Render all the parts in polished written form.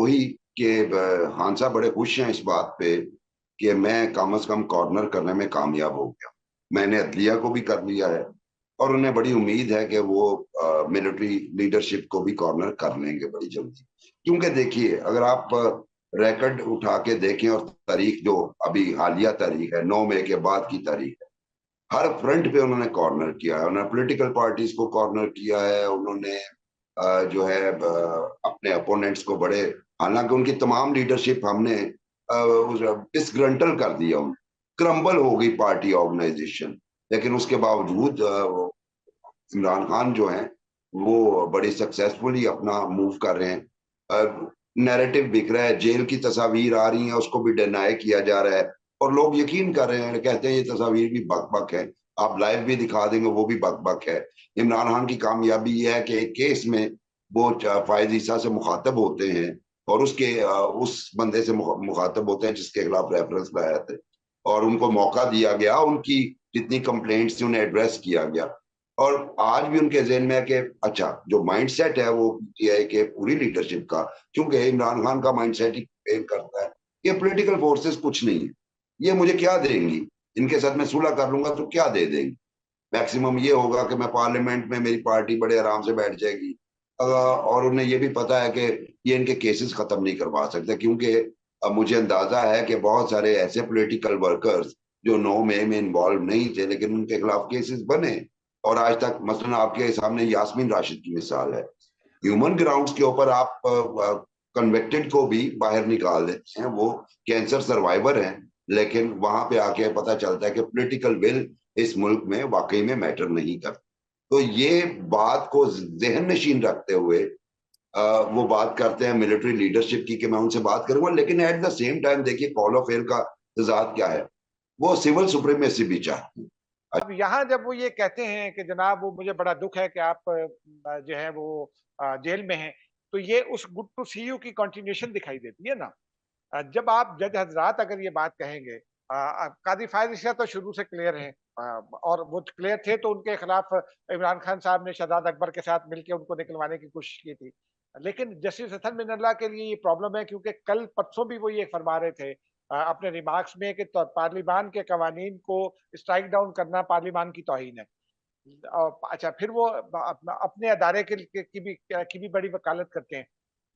वही कि खान साहब बड़े खुश हैं इस बात पे कि मैं कम से कम कॉर्नर करने में कामयाब हो गया। मैंने अदलिया को भी कर लिया है और उन्हें बड़ी उम्मीद है कि वो मिलिट्री लीडरशिप को भी कॉर्नर कर लेंगे बड़ी जल्दी। क्योंकि देखिए, अगर आप रिकॉर्ड उठा के देखें और तारीख जो अभी हालिया तारीख है, 9 मई के बाद की तारीख है, हर फ्रंट पे उन्होंने कॉर्नर किया है। उन्होंने पॉलिटिकल पार्टीज को कॉर्नर किया है, उन्होंने जो है अपने अपोनेंट्स को बड़े, हालांकि उनकी तमाम लीडरशिप हमने डिसग्रंटल कर दिया, उन क्रम्बल हो गई पार्टी ऑर्गेनाइजेशन। लेकिन उसके बावजूद इमरान खान जो हैं वो बड़ी सक्सेसफुली अपना मूव कर रहे हैं। नैरेटिव बिक रहा है, जेल की तस्वीर आ रही है, उसको भी डिनाई किया जा रहा है और लोग यकीन कर रहे हैं, कहते हैं ये तस्वीर भी बक बक है, आप लाइव भी दिखा देंगे वो भी बक बक है। इमरान खान की कामयाबी ये है कि एक केस में वो फायज ईसा से मुखातब होते हैं और उस बंदे से मुखातब होते हैं जिसके खिलाफ रेफरेंस लाया थे, और उनको मौका दिया गया, उनकी जितनी कंप्लेंट्स थी उन्हें एड्रेस किया गया। और आज भी उनके जहन में है कि अच्छा, जो माइंडसेट है वो पीटीआई के पूरी लीडरशिप का, क्योंकि इमरान खान का माइंडसेट ही करता है कि पॉलिटिकल फोर्सेस कुछ नहीं है, ये मुझे क्या देंगी, इनके साथ मैं सुलह कर लूंगा तो क्या दे देंगी। मैक्सिमम ये होगा कि मैं पार्लियामेंट में मेरी पार्टी बड़े आराम से बैठ जाएगी। और उन्हें ये भी पता है कि ये इनके केसेस खत्म नहीं करवा सकते, क्योंकि मुझे अंदाजा है कि बहुत सारे ऐसे पॉलिटिकल वर्कर्स जो 9 मई में इन्वॉल्व नहीं थे लेकिन उनके खिलाफ केसेस बने, और आज तक मसलन आपके सामने यास्मीन राशिद की मिसाल है। ह्यूमन ग्राउंड्स के ऊपर आप कन्विक्टेड को भी बाहर निकाल देते हैं, वो कैंसर सर्वाइवर हैं, लेकिन वहां पे आके पता चलता है कि पॉलिटिकल विल इस मुल्क में वाकई में मैटर नहीं करता। तो ये बात को जहन नशीन रखते हुए वो बात करते हैं मिलिट्री लीडरशिप की कि मैं उनसे बात करूंगा, लेकिन एट द सेम टाइम देखिए कॉल ऑफ फेल का तजाद क्या है, वो सिविल सुप्रीमेसी भी चाहते हैं। अब यहाँ जब वो ये कहते हैं कि जनाब वो मुझे बड़ा दुख है कि आप जो है वो जेल में हैं, तो ये उस गुड टू सी यू की कंटिन्यूएशन दिखाई देती है ना। जब आप जज हजरात अगर ये बात कहेंगे, कादी फायज ईसा तो शुरू से क्लियर है, और वो क्लियर थे तो उनके खिलाफ इमरान खान साहब ने शहजाद अकबर के साथ मिलकर उनको निकलवाने की कोशिश की थी। लेकिन जस्टिस हसन मिनल्ला के लिए ये प्रॉब्लम है, क्योंकि कल परसों भी वो ये फरमा रहे थे अपने रिमार्क्स में कि तो पार्लियामान के कवानीन को स्ट्राइक डाउन करना पार्लियामान की तौहीन है। अच्छा, फिर वो अपने अदारे की भी बड़ी वकालत करते हैं।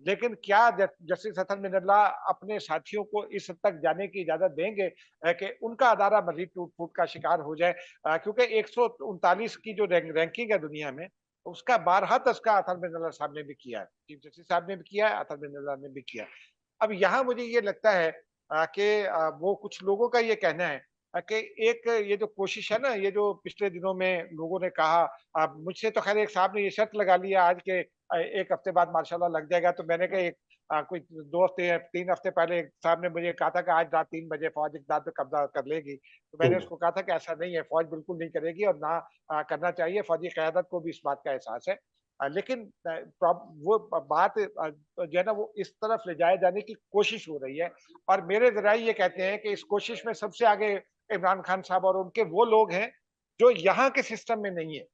लेकिन क्या जस्टिस हसन मिनल्ला अपने साथियों को इस हद तक जाने की इजाजत देंगे कि उनका अदारा मजीद टूट फूट का शिकार हो जाए? क्योंकि 139 की जो रैंकिंग है दुनिया में, उसका बारहा तस्करा अतहर मिनल्ला साहब ने भी किया है, चीफ जस्टिस साहब ने भी किया है, अतहर मिनल्ला ने भी किया है। अब यहाँ मुझे ये लगता है कि वो कुछ लोगों का ये कहना है कि एक ये जो कोशिश है ना, ये जो पिछले दिनों में लोगों ने कहा, मुझसे तो खैर एक साहब ने ये शर्त लगा लिया आज के 1 हफ्ते बाद माशाल्लाह लग जाएगा, तो मैंने कहा कोई 2 हफ्ते या 3 हफ्ते पहले एक साहब ने मुझे कहा था कि आज रात 3 बजे फौज इक़दार पे कब्जा कर लेगी। तो मैंने उसको कहा था कि ऐसा नहीं है, फौज बिल्कुल नहीं करेगी और ना करना चाहिए, फौजी क़यादत को भी इस बात का एहसास है। लेकिन वो बात जो है ना वो इस तरफ ले जाए जाने की कोशिश हो रही है, और मेरे ज़राए ये कहते हैं कि इस कोशिश में सबसे आगे इमरान खान साहब और उनके वो लोग हैं जो यहाँ के सिस्टम में नहीं है।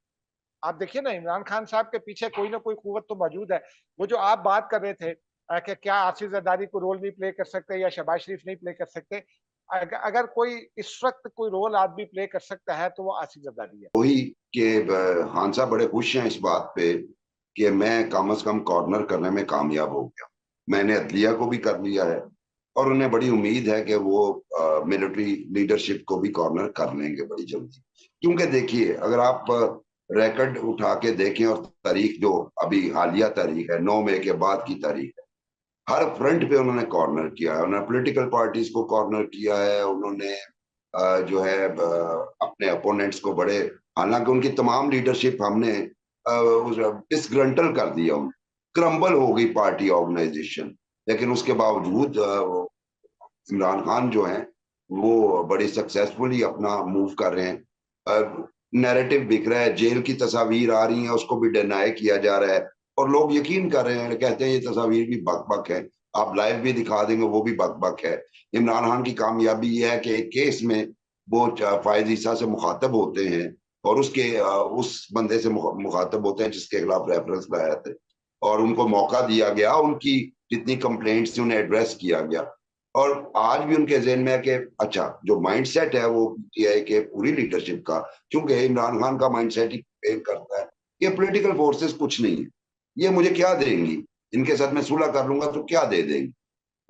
आप देखिए ना, इमरान खान साहब के पीछे कोई ना कोई कुव्वत तो मौजूद है। वो जो आप बात कर रहे थे कि क्या आसिफ जरदारी को रोल नहीं प्ले कर सकते या शहबाज शरीफ नहीं प्ले कर सकते, अगर कोई इस वक्त कोई रोल आदमी प्ले कर सकता है तो वो आसिफ जरदारी है। वही कि खान साहब बड़े खुश हैं इस बात पे कि मैं कम से कम कॉर्नर करने में कामयाब हो गया। मैंने अदलिया को भी कर लिया है और उन्हें बड़ी उम्मीद है कि वो मिलिट्री लीडरशिप को भी कॉर्नर कर लेंगे बड़ी जल्दी। क्योंकि देखिए, अगर आप रिकॉर्ड उठा के देखें और तारीख जो अभी हालिया तारीख है, 9 मई के बाद की तारीख है, हर फ्रंट पे उन्होंने कॉर्नर किया है। उन्होंने पॉलिटिकल पार्टीज को कॉर्नर किया है, उन्होंने जो है अपने अपोनेंट्स को बड़े, हालांकि उनकी तमाम लीडरशिप हमने डिसग्रंटल कर दिया, उन क्रम्बल हो गई पार्टी ऑर्गेनाइजेशन। लेकिन उसके बावजूद इमरान खान जो हैं वो बड़ी सक्सेसफुली अपना मूव कर रहे हैं। नैरेटिव बिक रहा है, जेल की तस्वीर आ रही है, उसको भी डिनाई किया जा रहा है और लोग यकीन कर रहे हैं, कहते हैं ये तस्वीर भी बक बक है, आप लाइव भी दिखा देंगे वो भी बक बक है। इमरान खान की कामयाबी ये है कि एक केस में वो फायज ईसा से मुखातब होते हैं और उस बंदे से मुखातब होते हैं जिसके खिलाफ रेफरेंस लाया थे, और उनको मौका दिया गया, उनकी जितनी कंप्लेंट्स थी उन्हें एड्रेस किया गया। और आज भी उनके जहन में है कि अच्छा जो माइंडसेट है वो पीटीआई के पूरी लीडरशिप का, क्योंकि इमरान खान का माइंडसेट ही फेल करता है, ये पॉलिटिकल फोर्सेस कुछ नहीं है, ये मुझे क्या देंगी, इनके साथ मैं सुलह कर लूंगा तो क्या दे देंगी।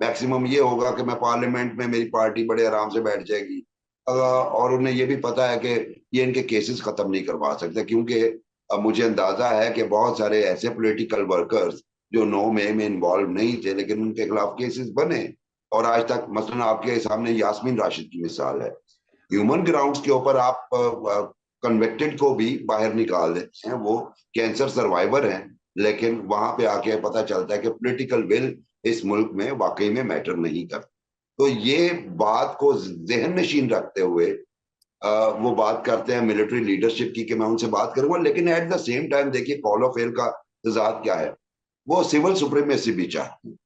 मैक्सिमम ये होगा कि मैं पार्लियामेंट में मेरी पार्टी बड़े आराम से बैठ जाएगी, और उन्हें ये भी पता है कि ये इनके केसेस खत्म नहीं करवा सकते, क्योंकि मुझे अंदाजा है कि बहुत सारे ऐसे पॉलिटिकल वर्कर्स जो 9 मई में इन्वॉल्व नहीं थे लेकिन उनके खिलाफ केसेस बने, और आज तक मसलन आपके सामने यास्मीन राशिद की मिसाल है। ह्यूमन ग्राउंड्स के ऊपर आप कन्विक्टेड को भी बाहर निकाल देते हैं, वो कैंसर सर्वाइवर हैं, लेकिन वहां पे आके पता चलता है कि पॉलिटिकल विल इस मुल्क में वाकई में मैटर नहीं करता। तो ये बात को जहन नशीन रखते हुए वो बात करते हैं मिलिट्री लीडरशिप की कि मैं उनसे बात करूंगा, लेकिन एट द सेम टाइम देखिए कॉल ऑफ फेल का तजाद क्या है, वो सिविल सुप्रीमेसी भी चाहते हैं।